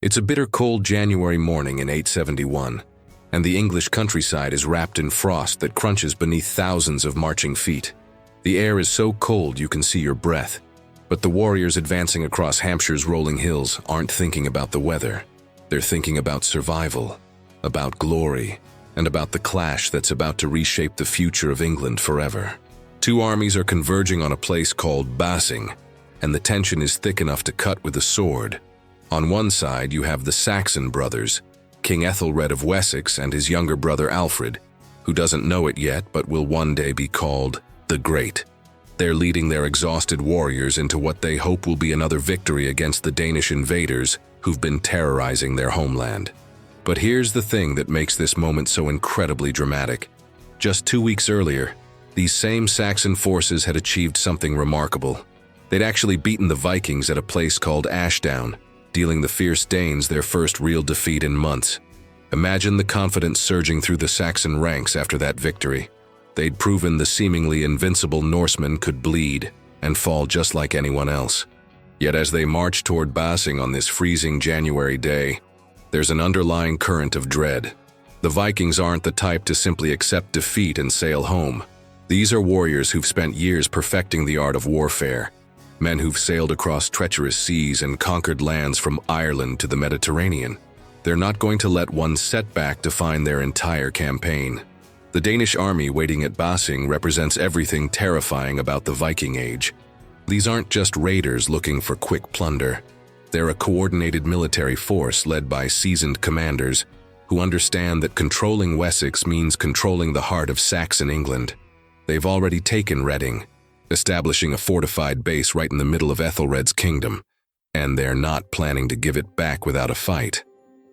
It's a bitter cold January morning in 871, and the English countryside is wrapped in frost that crunches beneath thousands of marching feet. The air is so cold you can see your breath, but the warriors advancing across Hampshire's rolling hills aren't thinking about the weather. They're thinking about survival, about glory, and about the clash that's about to reshape the future of England forever. Two armies are converging on a place called Basing, and the tension is thick enough to cut with a sword. On one side you have the Saxon brothers, King Æthelred of Wessex and his younger brother Alfred, who doesn't know it yet but will one day be called the Great. They're leading their exhausted warriors into what they hope will be another victory against the Danish invaders who've been terrorizing their homeland. But here's the thing that makes this moment so incredibly dramatic. Just 2 weeks earlier, these same Saxon forces had achieved something remarkable. They'd actually beaten the Vikings at a place called Ashdown, dealing the fierce Danes their first real defeat in months. Imagine the confidence surging through the Saxon ranks after that victory. They'd proven the seemingly invincible Norsemen could bleed and fall just like anyone else. Yet as they march toward Basing on this freezing January day, there's an underlying current of dread. The Vikings aren't the type to simply accept defeat and sail home. These are warriors who've spent years perfecting the art of warfare, men who've sailed across treacherous seas and conquered lands from Ireland to the Mediterranean. They're not going to let one setback define their entire campaign. The Danish army waiting at Basing represents everything terrifying about the Viking Age. These aren't just raiders looking for quick plunder. They're a coordinated military force led by seasoned commanders who understand that controlling Wessex means controlling the heart of Saxon England. They've already taken Reading, establishing a fortified base right in the middle of Æthelred's kingdom, and they're not planning to give it back without a fight.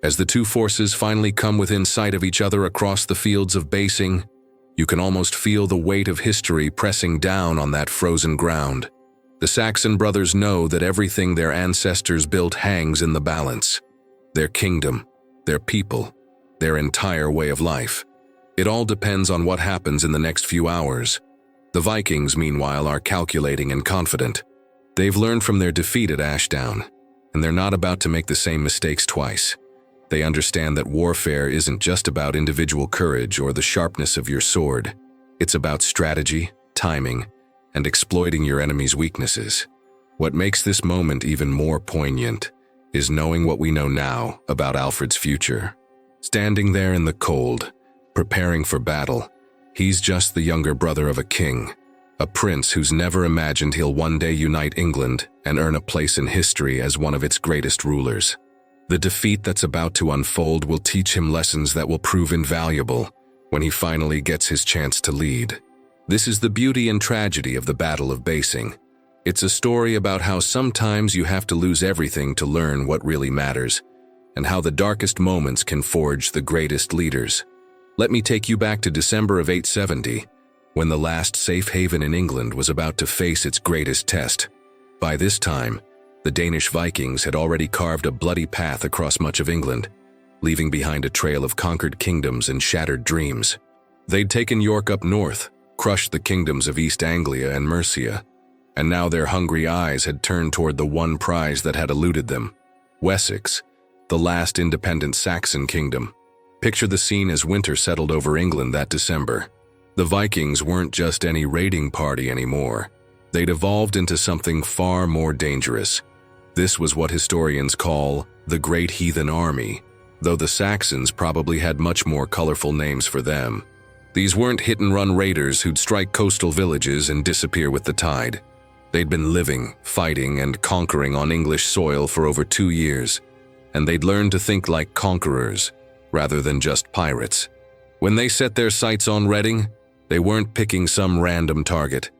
As the two forces finally come within sight of each other across the fields of Basing, you can almost feel the weight of history pressing down on that frozen ground. The Saxon brothers know that everything their ancestors built hangs in the balance. Their kingdom, their people, their entire way of life. It all depends on what happens in the next few hours. The Vikings, meanwhile, are calculating and confident. They've learned from their defeat at Ashdown, and they're not about to make the same mistakes twice. They understand that warfare isn't just about individual courage or the sharpness of your sword. It's about strategy, timing, and exploiting your enemy's weaknesses. What makes this moment even more poignant is knowing what we know now about Alfred's future. Standing there in the cold, preparing for battle, he's just the younger brother of a king, a prince who's never imagined he'll one day unite England and earn a place in history as one of its greatest rulers. The defeat that's about to unfold will teach him lessons that will prove invaluable when he finally gets his chance to lead. This is the beauty and tragedy of the Battle of Basing. It's a story about how sometimes you have to lose everything to learn what really matters, and how the darkest moments can forge the greatest leaders. Let me take you back to December of 870, when the last safe haven in England was about to face its greatest test. By this time, the Danish Vikings had already carved a bloody path across much of England, leaving behind a trail of conquered kingdoms and shattered dreams. They'd taken York up north, crushed the kingdoms of East Anglia and Mercia, and now their hungry eyes had turned toward the one prize that had eluded them: Wessex, the last independent Saxon kingdom. Picture the scene as winter settled over England that December. The Vikings weren't just any raiding party anymore. They'd evolved into something far more dangerous. This was what historians call the Great Heathen Army, though the Saxons probably had much more colorful names for them. These weren't hit-and-run raiders who'd strike coastal villages and disappear with the tide. They'd been living, fighting, and conquering on English soil for over 2 years, and they'd learned to think like conquerors, rather than just pirates. When they set their sights on Reading, they weren't picking some random target.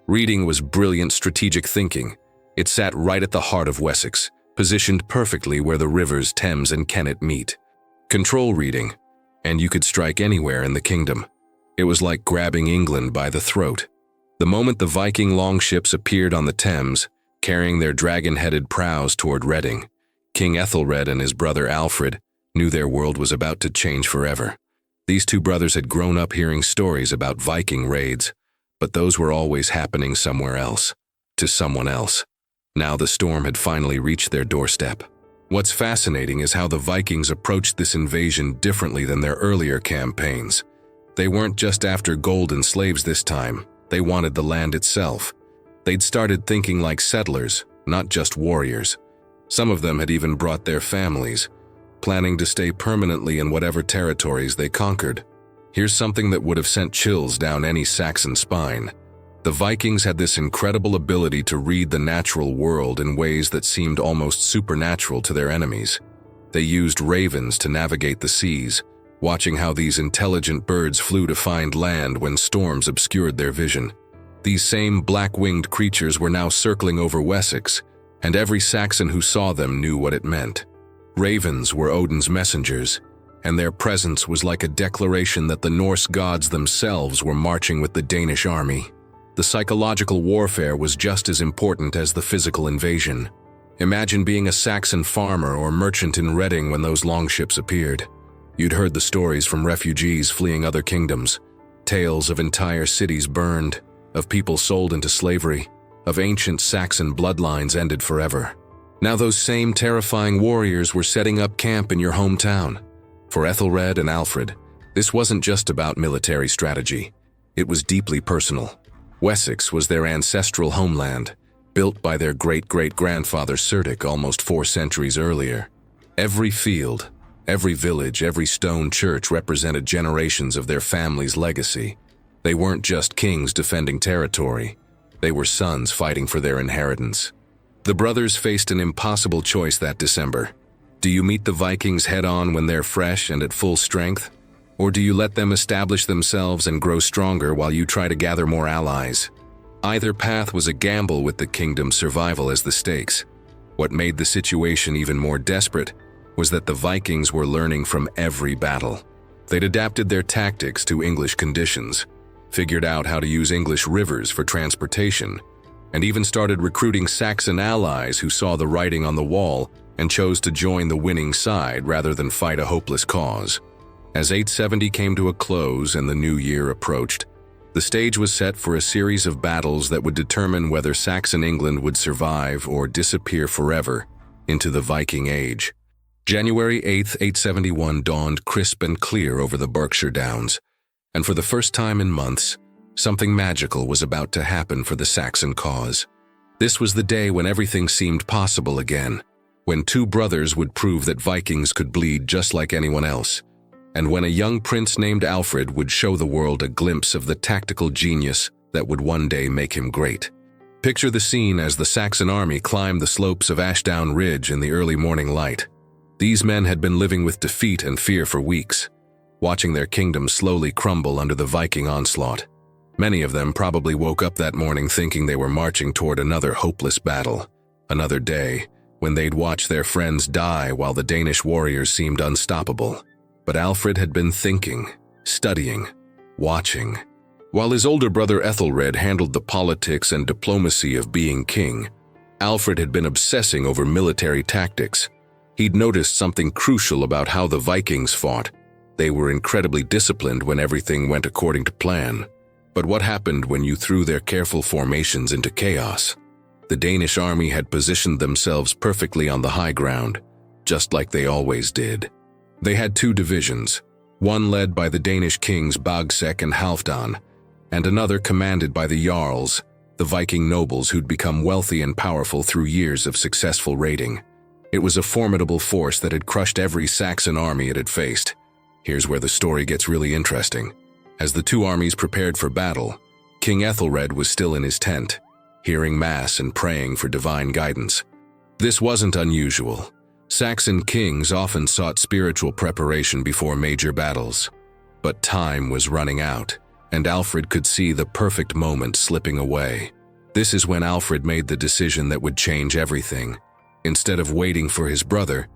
Reading was brilliant strategic thinking. It sat right at the heart of Wessex, positioned perfectly where the rivers Thames and Kennet meet. Control Reading, and you could strike anywhere in the kingdom. It was like grabbing England by the throat. The moment the Viking longships appeared on the Thames, carrying their dragon-headed prows toward Reading, King Æthelred and his brother Alfred knew their world was about to change forever. These two brothers had grown up hearing stories about Viking raids, but those were always happening somewhere else, to someone else. Now the storm had finally reached their doorstep. What's fascinating is how the Vikings approached this invasion differently than their earlier campaigns. They weren't just after gold and slaves this time, they wanted the land itself. They'd started thinking like settlers, not just warriors. Some of them had even brought their families, planning to stay permanently in whatever territories they conquered. Here's something that would have sent chills down any Saxon spine. The Vikings had this incredible ability to read the natural world in ways that seemed almost supernatural to their enemies. They used ravens to navigate the seas, watching how these intelligent birds flew to find land when storms obscured their vision. These same black-winged creatures were now circling over Wessex, and every Saxon who saw them knew what it meant. Ravens were Odin's messengers, and their presence was like a declaration that the Norse gods themselves were marching with the Danish army. The psychological warfare was just as important as the physical invasion. Imagine being a Saxon farmer or merchant in Reading when those longships appeared. You'd heard the stories from refugees fleeing other kingdoms, tales of entire cities burned, of people sold into slavery, of ancient Saxon bloodlines ended forever. Now those same terrifying warriors were setting up camp in your hometown. For Æthelred and Alfred, this wasn't just about military strategy. It was deeply personal. Wessex was their ancestral homeland, built by their great-great-grandfather Cerdic almost 4 centuries earlier. Every field, every village, every stone church represented generations of their family's legacy. They weren't just kings defending territory. They were sons fighting for their inheritance. The brothers faced an impossible choice that December. Do you meet the Vikings head-on when they're fresh and at full strength? Or do you let them establish themselves and grow stronger while you try to gather more allies? Either path was a gamble with the kingdom's survival as the stakes. What made the situation even more desperate was that the Vikings were learning from every battle. They'd adapted their tactics to English conditions, figured out how to use English rivers for transportation, and even started recruiting Saxon allies who saw the writing on the wall and chose to join the winning side rather than fight a hopeless cause. As 870 came to a close and the new year approached, the stage was set for a series of battles that would determine whether Saxon England would survive or disappear forever into the Viking Age. January 8th, 871 dawned crisp and clear over the Berkshire Downs, and for the first time in months, something magical was about to happen for the Saxon cause. This was the day when everything seemed possible again, when 2 brothers would prove that Vikings could bleed just like anyone else, and when a young prince named Alfred would show the world a glimpse of the tactical genius that would one day make him great. Picture the scene as the Saxon army climbed the slopes of Ashdown Ridge in the early morning light. These men had been living with defeat and fear for weeks, watching their kingdom slowly crumble under the Viking onslaught. Many of them probably woke up that morning thinking they were marching toward another hopeless battle, another day when they'd watch their friends die while the Danish warriors seemed unstoppable. But Alfred had been thinking, studying, watching. While his older brother Æthelred handled the politics and diplomacy of being king, Alfred had been obsessing over military tactics. He'd noticed something crucial about how the Vikings fought. They were incredibly disciplined when everything went according to plan. But what happened when you threw their careful formations into chaos? The Danish army had positioned themselves perfectly on the high ground, just like they always did. They had 2 divisions, one led by the Danish kings Bagsekk and Halfdan, and another commanded by the Jarls, the Viking nobles who'd become wealthy and powerful through years of successful raiding. It was a formidable force that had crushed every Saxon army it had faced. Here's where the story gets really interesting. As the 2 armies prepared for battle, King Æthelred was still in his tent, hearing mass and praying for divine guidance. This wasn't unusual. Saxon kings often sought spiritual preparation before major battles. But time was running out, and Alfred could see the perfect moment slipping away. This is when Alfred made the decision that would change everything. Instead of waiting for his brother,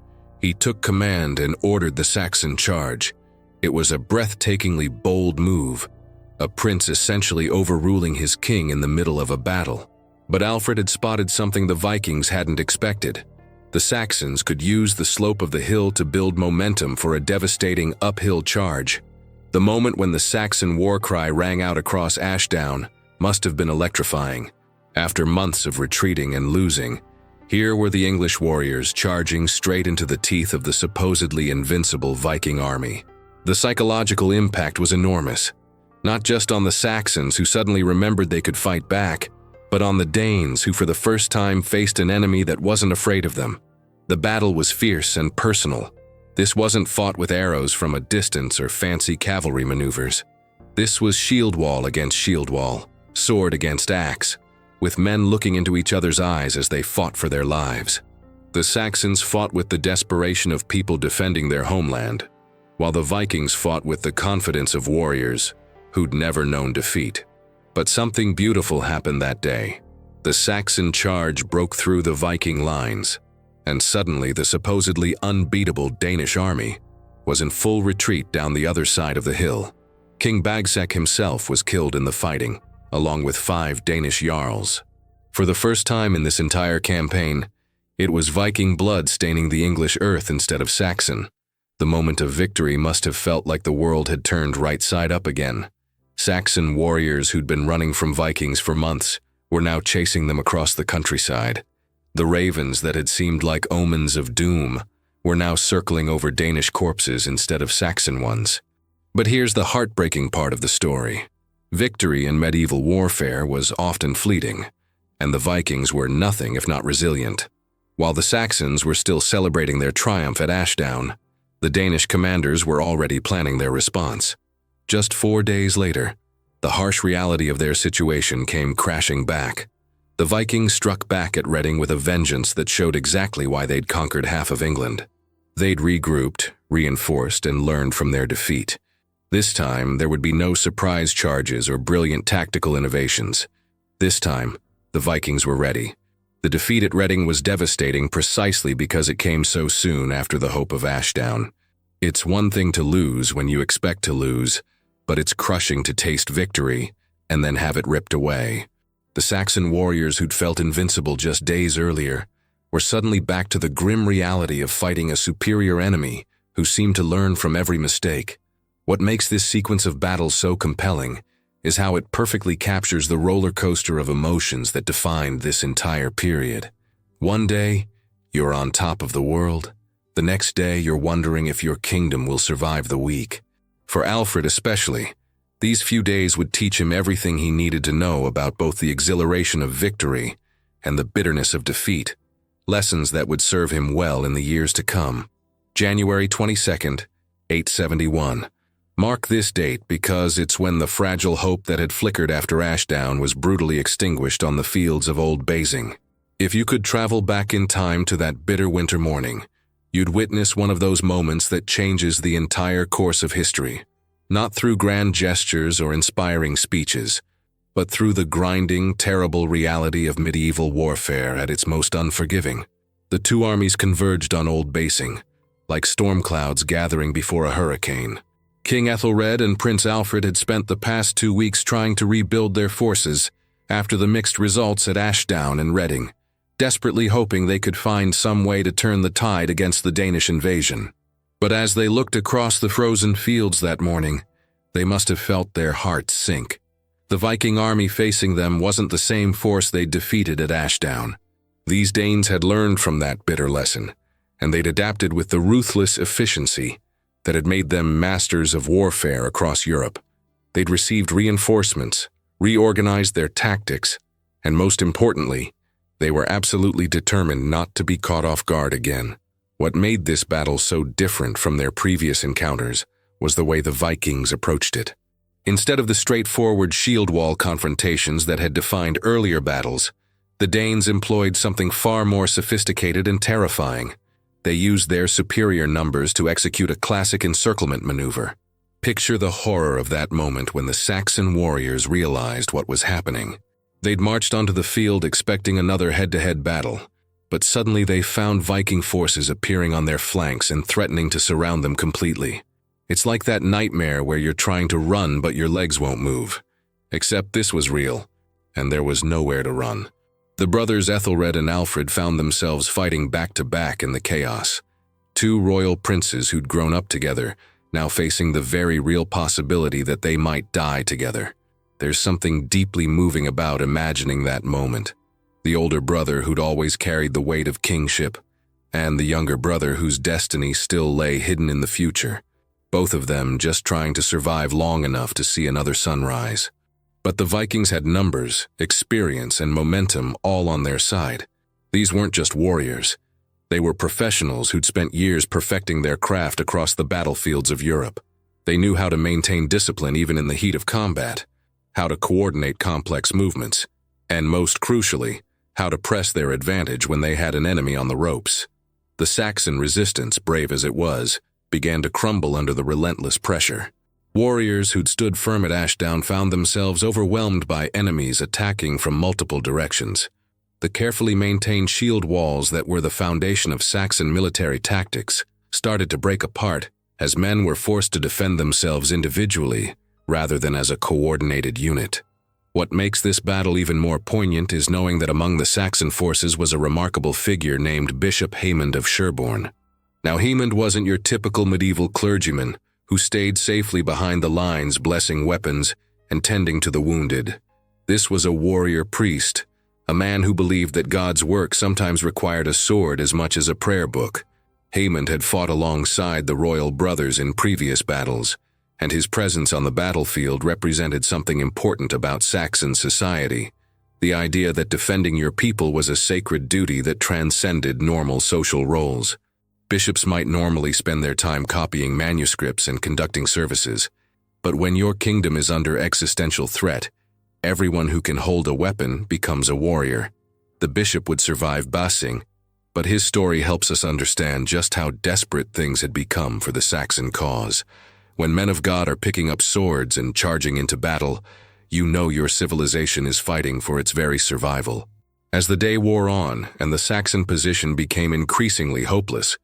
he took command and ordered the Saxon charge. It was a breathtakingly bold move, a prince essentially overruling his king in the middle of a battle. But Alfred had spotted something the Vikings hadn't expected. The Saxons could use the slope of the hill to build momentum for a devastating uphill charge. The moment when the Saxon war cry rang out across Ashdown must have been electrifying. After months of retreating and losing, Here were the English warriors charging straight into the teeth of the supposedly invincible Viking army. The psychological impact was enormous, not just on the Saxons who suddenly remembered they could fight back, but on the Danes who for the first time faced an enemy that wasn't afraid of them. The battle was fierce and personal. This wasn't fought with arrows from a distance or fancy cavalry maneuvers. This was shield wall against shield wall, sword against axe, with men looking into each other's eyes as they fought for their lives. The Saxons fought with the desperation of people defending their homeland, while the Vikings fought with the confidence of warriors who'd never known defeat. But something beautiful happened that day. The Saxon charge broke through the Viking lines, and suddenly the supposedly unbeatable Danish army was in full retreat down the other side of the hill. King Bagsak himself was killed in the fighting, along with 5 Danish jarls. For the first time in this entire campaign, it was Viking blood staining the English earth instead of Saxon. The moment of victory must have felt like the world had turned right side up again. Saxon warriors who'd been running from Vikings for months were now chasing them across the countryside. The ravens that had seemed like omens of doom were now circling over Danish corpses instead of Saxon ones. But here's the heartbreaking part of the story. Victory in medieval warfare was often fleeting, and the Vikings were nothing if not resilient. While the Saxons were still celebrating their triumph at Ashdown, the Danish commanders were already planning their response. Just 4 days later, the harsh reality of their situation came crashing back. The Vikings struck back at Reading with a vengeance that showed exactly why they'd conquered half of England. They'd regrouped, reinforced, and learned from their defeat. This time, there would be no surprise charges or brilliant tactical innovations. This time, the Vikings were ready. The defeat at Reading was devastating precisely because it came so soon after the hope of Ashdown. It's one thing to lose when you expect to lose, but it's crushing to taste victory and then have it ripped away. The Saxon warriors who'd felt invincible just days earlier were suddenly back to the grim reality of fighting a superior enemy who seemed to learn from every mistake. What makes this sequence of battles so compelling is how it perfectly captures the roller coaster of emotions that defined this entire period. One day, you're on top of the world. The next day, you're wondering if your kingdom will survive the week. For Alfred especially, these few days would teach him everything he needed to know about both the exhilaration of victory and the bitterness of defeat, lessons that would serve him well in the years to come. January 22nd, 871. Mark this date because it's when the fragile hope that had flickered after Ashdown was brutally extinguished on the fields of Old Basing. If you could travel back in time to that bitter winter morning, you'd witness one of those moments that changes the entire course of history, not through grand gestures or inspiring speeches, but through the grinding, terrible reality of medieval warfare at its most unforgiving. The two armies converged on Old Basing, like storm clouds gathering before a hurricane. King Æthelred and Prince Alfred had spent the past 2 weeks trying to rebuild their forces after the mixed results at Ashdown and Reading, desperately hoping they could find some way to turn the tide against the Danish invasion. But as they looked across the frozen fields that morning, they must have felt their hearts sink. The Viking army facing them wasn't the same force they'd defeated at Ashdown. These Danes had learned from that bitter lesson, and they'd adapted with the ruthless efficiency that had made them masters of warfare across Europe. They'd received reinforcements, reorganized their tactics, and most importantly, they were absolutely determined not to be caught off guard again. What made this battle so different from their previous encounters was the way the Vikings approached it. Instead of the straightforward shield wall confrontations that had defined earlier battles, the Danes employed something far more sophisticated and terrifying. They used their superior numbers to execute a classic encirclement maneuver. Picture the horror of that moment when the Saxon warriors realized what was happening. They'd marched onto the field expecting another head-to-head battle, but suddenly they found Viking forces appearing on their flanks and threatening to surround them completely. It's like that nightmare where you're trying to run but your legs won't move. Except this was real, and there was nowhere to run. The brothers Æthelred and Alfred found themselves fighting back-to-back in the chaos. Two royal princes who'd grown up together, now facing the very real possibility that they might die together. There's something deeply moving about imagining that moment. the older brother who'd always carried the weight of kingship, and the younger brother whose destiny still lay hidden in the future, both of them just trying to survive long enough to see another sunrise. But the Vikings had numbers, experience, and momentum all on their side. These weren't just warriors. They were professionals who'd spent years perfecting their craft across the battlefields of Europe. They knew how to maintain discipline even in the heat of combat, how to coordinate complex movements, and most crucially, how to press their advantage when they had an enemy on the ropes. The Saxon resistance, brave as it was, began to crumble under the relentless pressure. Warriors who'd stood firm at Ashdown found themselves overwhelmed by enemies attacking from multiple directions. The carefully maintained shield walls that were the foundation of Saxon military tactics started to break apart as men were forced to defend themselves individually rather than as a coordinated unit. What makes this battle even more poignant is knowing that among the Saxon forces was a remarkable figure named Bishop Heahmund of Sherborne. Now, Heahmund wasn't your typical medieval clergyman who stayed safely behind the lines blessing weapons and tending to the wounded. This was a warrior priest, a man who believed that God's work sometimes required a sword as much as a prayer book. Heahmund had fought alongside the royal brothers in previous battles, and his presence on the battlefield represented something important about Saxon society, the idea that defending your people was a sacred duty that transcended normal social roles. Bishops might normally spend their time copying manuscripts and conducting services, but when your kingdom is under existential threat, everyone who can hold a weapon becomes a warrior. The bishop would survive basing, but his story helps us understand just how desperate things had become for the Saxon cause. When men of God are picking up swords and charging into battle, you know your civilization is fighting for its very survival. As the day wore on and the Saxon position became increasingly hopeless,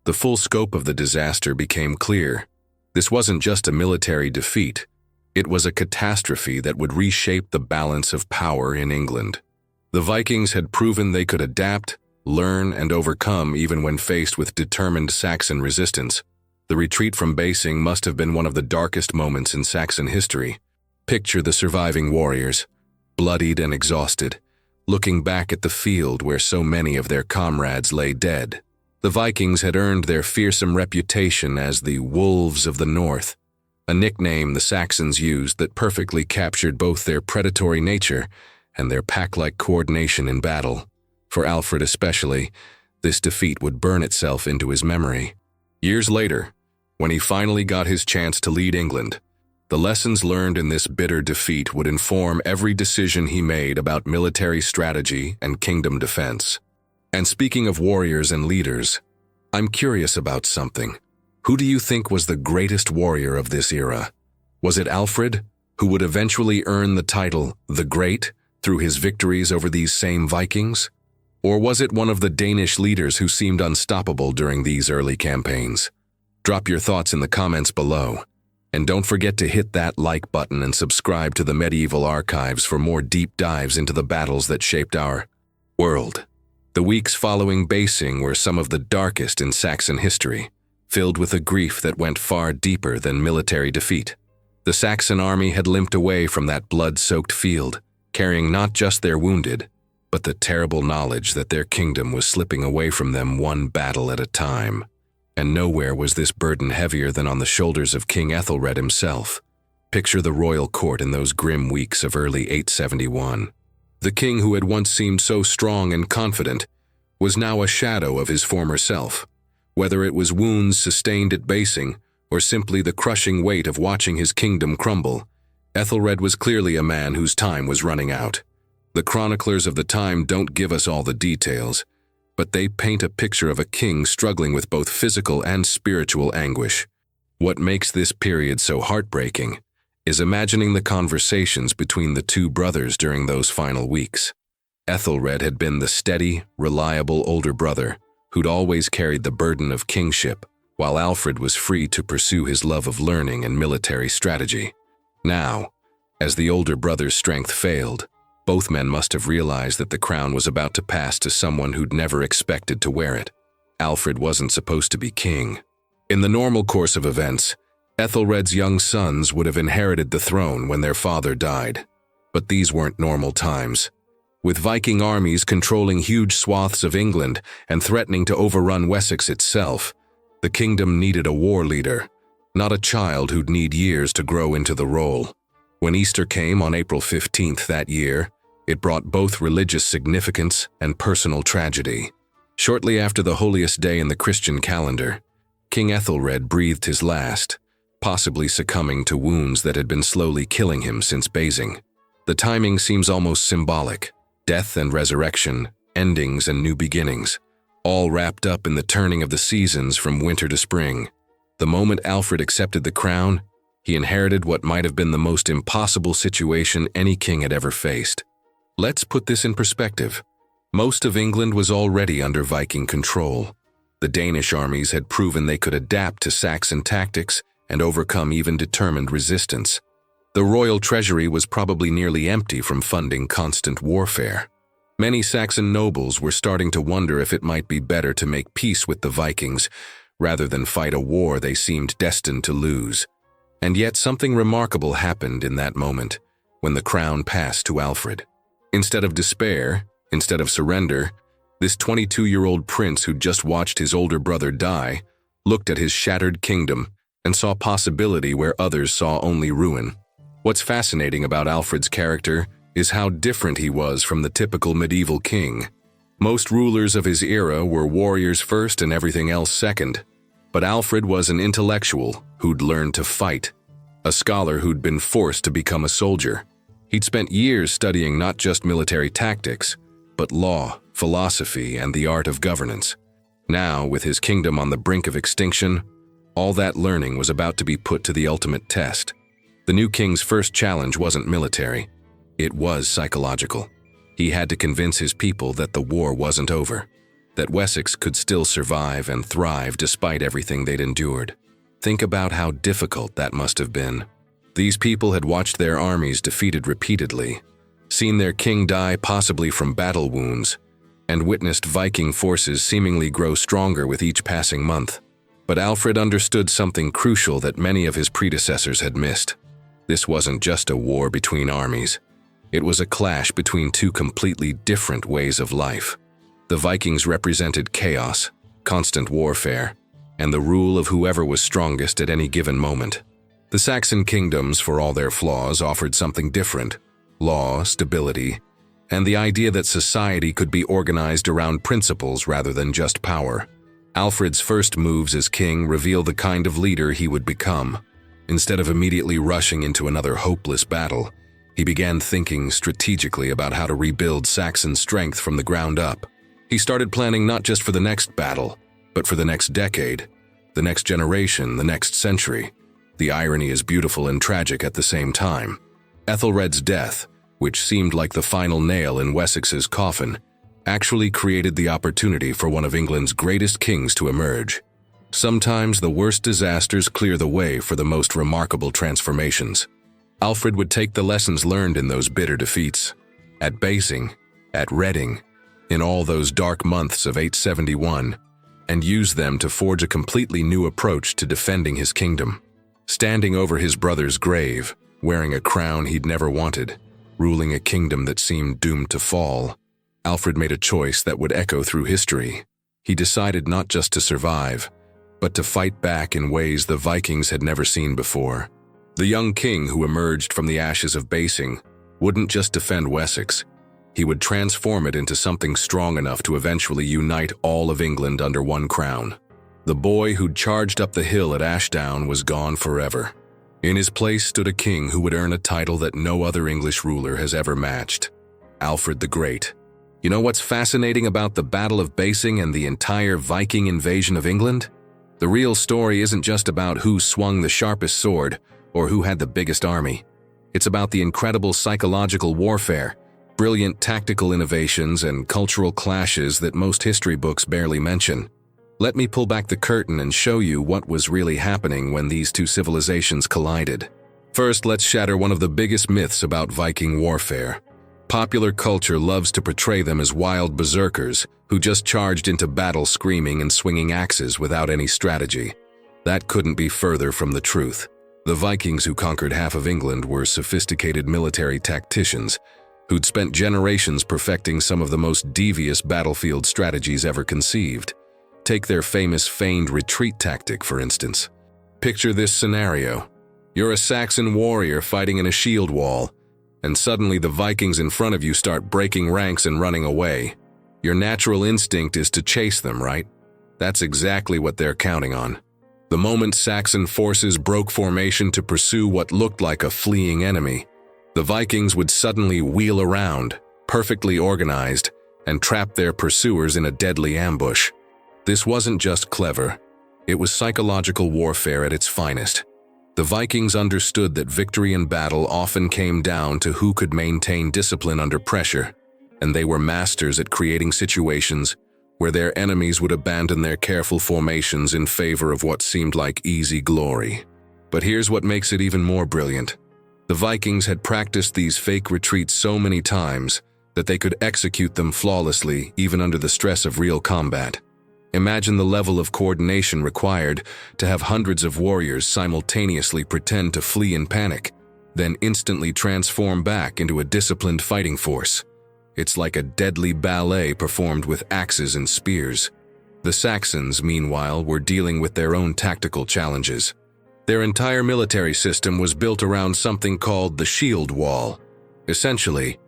the full scope of the disaster became clear. This wasn't just a military defeat. It was a catastrophe that would reshape the balance of power in England. The Vikings had proven they could adapt, learn, and overcome even when faced with determined Saxon resistance. The retreat from Basing must have been one of the darkest moments in Saxon history. Picture the surviving warriors, bloodied and exhausted, looking back at the field where so many of their comrades lay dead. The Vikings had earned their fearsome reputation as the Wolves of the North, a nickname the Saxons used that perfectly captured both their predatory nature and their pack-like coordination in battle. For Alfred especially, this defeat would burn itself into his memory. Years later, when he finally got his chance to lead England, the lessons learned in this bitter defeat would inform every decision he made about military strategy and kingdom defense. And speaking of warriors and leaders, I'm curious about something. Who do you think was the greatest warrior of this era? Was it Alfred, who would eventually earn the title the Great through his victories over these same Vikings? Or was it one of the Danish leaders who seemed unstoppable during these early campaigns? Drop your thoughts in the comments below. And don't forget to hit that like button and subscribe to the Medieval Archives for more deep dives into the battles that shaped our world. The weeks following Basing were some of the darkest in Saxon history, filled with a grief that went far deeper than military defeat. The Saxon army had limped away from that blood-soaked field, carrying not just their wounded, but the terrible knowledge that their kingdom was slipping away from them one battle at a time. And nowhere was this burden heavier than on the shoulders of King Æthelred himself. Picture the royal court in those grim weeks of early 871. The king who had once seemed so strong and confident was now a shadow of his former self. Whether it was wounds sustained at Basing or simply the crushing weight of watching his kingdom crumble, Æthelred was clearly a man whose time was running out. The chroniclers of the time don't give us all the details, but they paint a picture of a king struggling with both physical and spiritual anguish. What makes this period so heartbreaking is imagining the conversations between the two brothers during those final weeks. Æthelred had been the steady, reliable older brother who'd always carried the burden of kingship, while Alfred was free to pursue his love of learning and military strategy. Now, as the older brother's strength failed, both men must have realized that the crown was about to pass to someone who'd never expected to wear it. Alfred wasn't supposed to be king. In the normal course of events, Æthelred's young sons would have inherited the throne when their father died. But these weren't normal times. With Viking armies controlling huge swaths of England and threatening to overrun Wessex itself, the kingdom needed a war leader, not a child who'd need years to grow into the role. When Easter came on April 15th that year, it brought both religious significance and personal tragedy. Shortly after the holiest day in the Christian calendar, King Æthelred breathed his last, possibly succumbing to wounds that had been slowly killing him since Basing. The timing seems almost symbolic. Death and resurrection, endings and new beginnings, all wrapped up in the turning of the seasons from winter to spring. The moment Alfred accepted the crown, he inherited what might have been the most impossible situation any king had ever faced. Let's put this in perspective. Most of England was already under Viking control. The Danish armies had proven they could adapt to Saxon tactics and overcome even determined resistance. The royal treasury was probably nearly empty from funding constant warfare. Many Saxon nobles were starting to wonder if it might be better to make peace with the Vikings rather than fight a war they seemed destined to lose. And yet something remarkable happened in that moment when the crown passed to Alfred. Instead of despair, instead of surrender, this 22-year-old prince who'd just watched his older brother die looked at his shattered kingdom and saw possibility where others saw only ruin. What's fascinating about Alfred's character is how different he was from the typical medieval king. Most rulers of his era were warriors first and everything else second. But Alfred was an intellectual who'd learned to fight, a scholar who'd been forced to become a soldier. He'd spent years studying not just military tactics, but law, philosophy, and the art of governance. Now, with his kingdom on the brink of extinction, all that learning was about to be put to the ultimate test. The new king's first challenge wasn't military. It was psychological. He had to convince his people that the war wasn't over, that Wessex could still survive and thrive despite everything they'd endured. Think about how difficult that must have been. These people had watched their armies defeated repeatedly, seen their king die possibly from battle wounds, and witnessed Viking forces seemingly grow stronger with each passing month. But Alfred understood something crucial that many of his predecessors had missed. This wasn't just a war between armies. It was a clash between two completely different ways of life. The Vikings represented chaos, constant warfare, and the rule of whoever was strongest at any given moment. The Saxon kingdoms, for all their flaws, offered something different: law, stability, and the idea that society could be organized around principles rather than just power. Alfred's first moves as king reveal the kind of leader he would become. Instead of immediately rushing into another hopeless battle, he began thinking strategically about how to rebuild Saxon strength from the ground up. He started planning not just for the next battle, but for the next decade, the next generation, the next century. The irony is beautiful and tragic at the same time. Æthelred's death, which seemed like the final nail in Wessex's coffin, actually created the opportunity for one of England's greatest kings to emerge. Sometimes the worst disasters clear the way for the most remarkable transformations. Alfred would take the lessons learned in those bitter defeats, at Basing, at Reading, in all those dark months of 871, and use them to forge a completely new approach to defending his kingdom. Standing over his brother's grave, wearing a crown he'd never wanted, ruling a kingdom that seemed doomed to fall, Alfred made a choice that would echo through history. He decided not just to survive, but to fight back in ways the Vikings had never seen before. The young king who emerged from the ashes of Basing wouldn't just defend Wessex. He would transform it into something strong enough to eventually unite all of England under one crown. The boy who'd charged up the hill at Ashdown was gone forever. In his place stood a king who would earn a title that no other English ruler has ever matched: Alfred the Great. You know what's fascinating about the Battle of Basing and the entire Viking invasion of England? The real story isn't just about who swung the sharpest sword or who had the biggest army. It's about the incredible psychological warfare, brilliant tactical innovations, and cultural clashes that most history books barely mention. Let me pull back the curtain and show you what was really happening when these two civilizations collided. First, let's shatter one of the biggest myths about Viking warfare. Popular culture loves to portray them as wild berserkers who just charged into battle screaming and swinging axes without any strategy. That couldn't be further from the truth. The Vikings who conquered half of England were sophisticated military tacticians, who'd spent generations perfecting some of the most devious battlefield strategies ever conceived. Take their famous feigned retreat tactic, for instance. Picture this scenario. You're a Saxon warrior fighting in a shield wall, and suddenly the Vikings in front of you start breaking ranks and running away. Your natural instinct is to chase them, right? That's exactly what they're counting on. The moment Saxon forces broke formation to pursue what looked like a fleeing enemy, the Vikings would suddenly wheel around, perfectly organized, and trap their pursuers in a deadly ambush. This wasn't just clever, it was psychological warfare at its finest. The Vikings understood that victory in battle often came down to who could maintain discipline under pressure, and they were masters at creating situations where their enemies would abandon their careful formations in favor of what seemed like easy glory. But here's what makes it even more brilliant. The Vikings had practiced these fake retreats so many times that they could execute them flawlessly even under the stress of real combat. Imagine the level of coordination required to have hundreds of warriors simultaneously pretend to flee in panic, then instantly transform back into a disciplined fighting force. It's like a deadly ballet performed with axes and spears. The Saxons, meanwhile, were dealing with their own tactical challenges. Their entire military system was built around something called the shield wall. Essentially,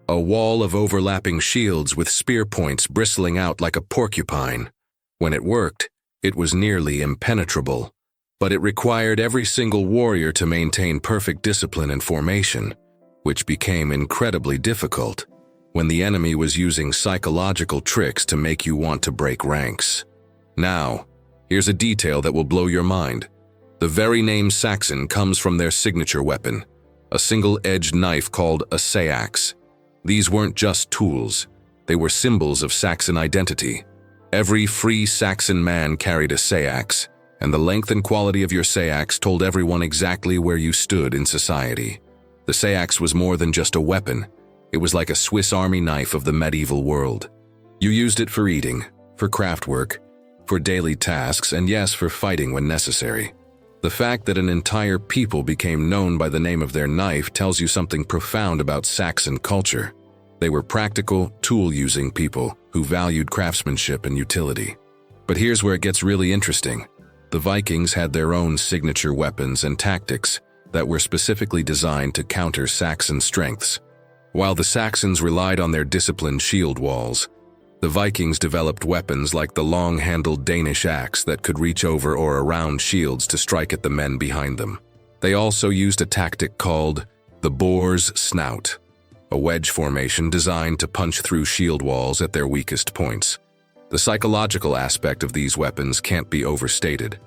a wall of overlapping shields with spear points bristling out like a porcupine. When it worked, it was nearly impenetrable, but it required every single warrior to maintain perfect discipline and formation, which became incredibly difficult when the enemy was using psychological tricks to make you want to break ranks. Now, here's a detail that will blow your mind. The very name Saxon comes from their signature weapon, a single-edged knife called a seax. These weren't just tools, they were symbols of Saxon identity. Every free Saxon man carried a seax, and the length and quality of your seax told everyone exactly where you stood in society. The seax was more than just a weapon. It was like a Swiss Army knife of the medieval world. You used it for eating, for craft work, for daily tasks, and yes, for fighting when necessary. The fact that an entire people became known by the name of their knife tells you something profound about Saxon culture. They were practical, tool-using people who valued craftsmanship and utility. But here's where it gets really interesting. The Vikings had their own signature weapons and tactics that were specifically designed to counter Saxon strengths. While the Saxons relied on their disciplined shield walls, the Vikings developed weapons like the long-handled Danish axe that could reach over or around shields to strike at the men behind them. They also used a tactic called the boar's snout, a wedge formation designed to punch through shield walls at their weakest points. The psychological aspect of these weapons can't be overstated.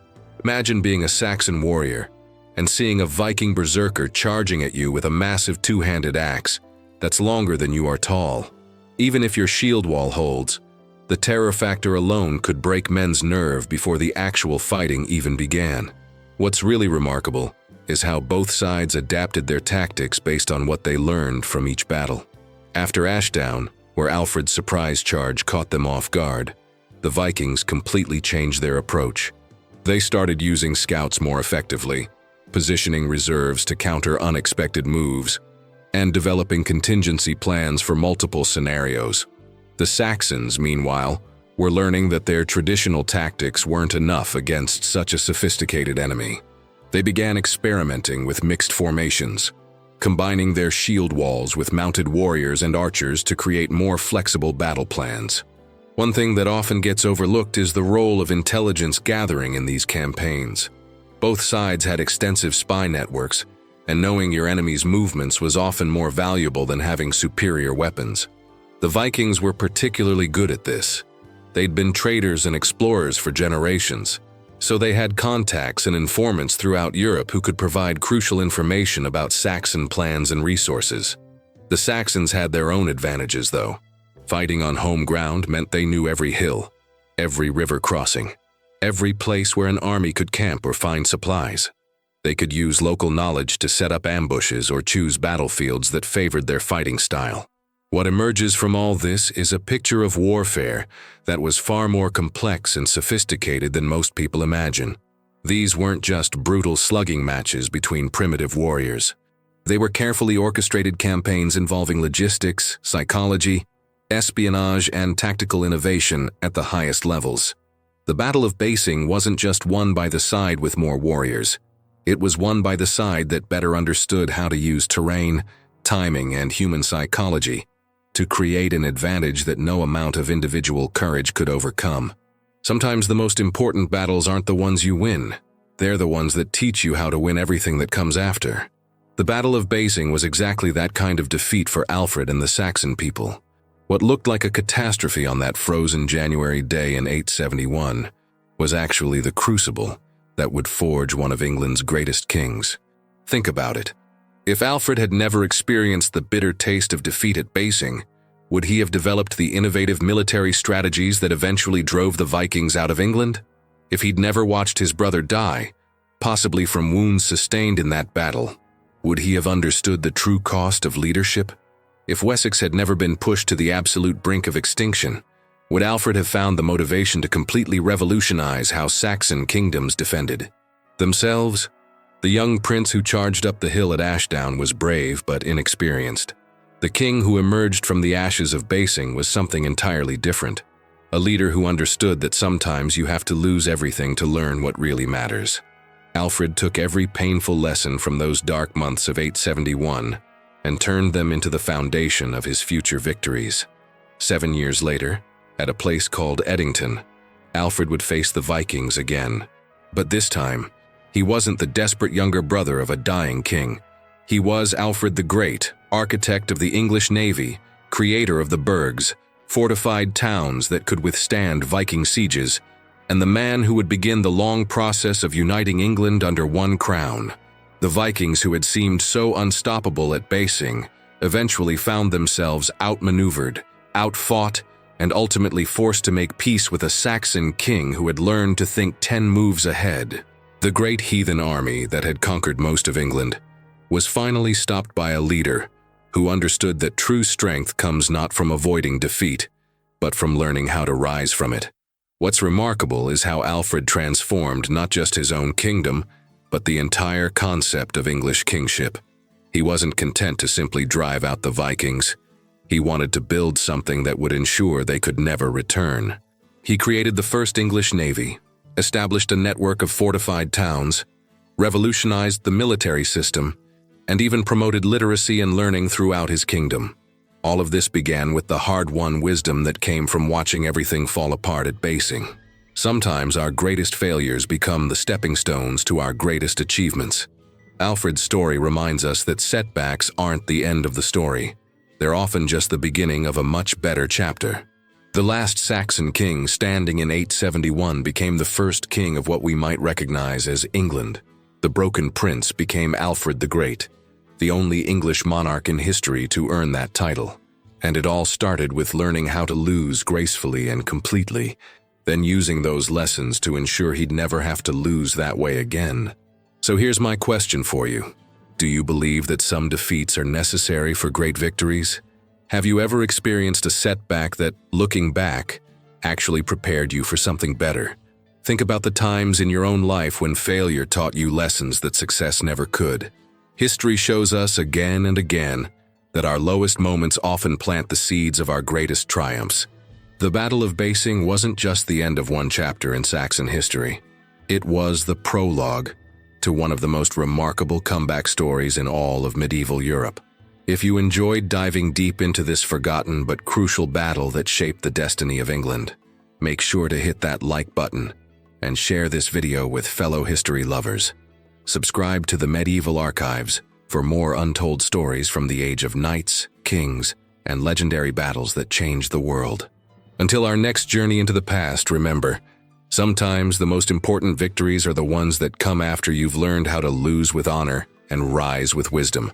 Imagine being a Saxon warrior and seeing a Viking berserker charging at you with a massive two-handed axe that's longer than you are tall. Even if your shield wall holds, the terror factor alone could break men's nerve before the actual fighting even began. What's really remarkable is how both sides adapted their tactics based on what they learned from each battle. After Ashdown, where Alfred's surprise charge caught them off guard, the Vikings completely changed their approach. They started using scouts more effectively, positioning reserves to counter unexpected moves, and developing contingency plans for multiple scenarios. The Saxons, meanwhile, were learning that their traditional tactics weren't enough against such a sophisticated enemy. They began experimenting with mixed formations, combining their shield walls with mounted warriors and archers to create more flexible battle plans. One thing that often gets overlooked is the role of intelligence gathering in these campaigns. Both sides had extensive spy networks, and knowing your enemy's movements was often more valuable than having superior weapons. The Vikings were particularly good at this. They'd been traders and explorers for generations, so they had contacts and informants throughout Europe who could provide crucial information about Saxon plans and resources. The Saxons had their own advantages, though. Fighting on home ground meant they knew every hill, every river crossing, every place where an army could camp or find supplies. They could use local knowledge to set up ambushes or choose battlefields that favored their fighting style. What emerges from all this is a picture of warfare that was far more complex and sophisticated than most people imagine. These weren't just brutal slugging matches between primitive warriors. They were carefully orchestrated campaigns involving logistics, psychology, espionage, and tactical innovation at the highest levels. The Battle of Basing wasn't just won by the side with more warriors. It was won by the side that better understood how to use terrain, timing, and human psychology to create an advantage that no amount of individual courage could overcome. Sometimes the most important battles aren't the ones you win. They're the ones that teach you how to win everything that comes after. The Battle of Basing was exactly that kind of defeat for Alfred and the Saxon people. What looked like a catastrophe on that frozen January day in 871 was actually the crucible that would forge one of England's greatest kings. Think about it. If Alfred had never experienced the bitter taste of defeat at Basing, would he have developed the innovative military strategies that eventually drove the Vikings out of England? If he'd never watched his brother die, possibly from wounds sustained in that battle, would he have understood the true cost of leadership? If Wessex had never been pushed to the absolute brink of extinction, would Alfred have found the motivation to completely revolutionize how Saxon kingdoms defended themselves? The young prince who charged up the hill at Ashdown was brave but inexperienced. The king who emerged from the ashes of Basing was something entirely different. A leader who understood that sometimes you have to lose everything to learn what really matters. Alfred took every painful lesson from those dark months of 871 and turned them into the foundation of his future victories. 7 years later, at a place called Edington, Alfred would face the Vikings again. But this time, he wasn't the desperate younger brother of a dying king. He was Alfred the Great, architect of the English navy, creator of the burghs, fortified towns that could withstand Viking sieges, and the man who would begin the long process of uniting England under one crown. The Vikings, who had seemed so unstoppable at Basing, eventually found themselves outmaneuvered, outfought, and ultimately forced to make peace with a Saxon king who had learned to think 10 moves ahead. The great heathen army that had conquered most of England was finally stopped by a leader who understood that true strength comes not from avoiding defeat, but from learning how to rise from it. What's remarkable is how Alfred transformed not just his own kingdom, but the entire concept of English kingship. He wasn't content to simply drive out the Vikings. He wanted to build something that would ensure they could never return. He created the first English navy, established a network of fortified towns, revolutionized the military system, and even promoted literacy and learning throughout his kingdom. All of this began with the hard-won wisdom that came from watching everything fall apart at Basing. Sometimes our greatest failures become the stepping stones to our greatest achievements. Alfred's story reminds us that setbacks aren't the end of the story. They're often just the beginning of a much better chapter. The last Saxon king, standing in 871, became the first king of what we might recognize as England. The broken prince became Alfred the Great, the only English monarch in history to earn that title. And it all started with learning how to lose gracefully and completely, then using those lessons to ensure he'd never have to lose that way again. So here's my question for you. Do you believe that some defeats are necessary for great victories? Have you ever experienced a setback that, looking back, actually prepared you for something better? Think about the times in your own life when failure taught you lessons that success never could. History shows us again and again that our lowest moments often plant the seeds of our greatest triumphs. The Battle of Basing wasn't just the end of one chapter in Saxon history. It was the prologue to one of the most remarkable comeback stories in all of medieval Europe. If you enjoyed diving deep into this forgotten but crucial battle that shaped the destiny of England, make sure to hit that like button and share this video with fellow history lovers. Subscribe to the Medieval Archives for more untold stories from the age of knights, kings, and legendary battles that changed the world. Until our next journey into the past, remember, sometimes the most important victories are the ones that come after you've learned how to lose with honor and rise with wisdom.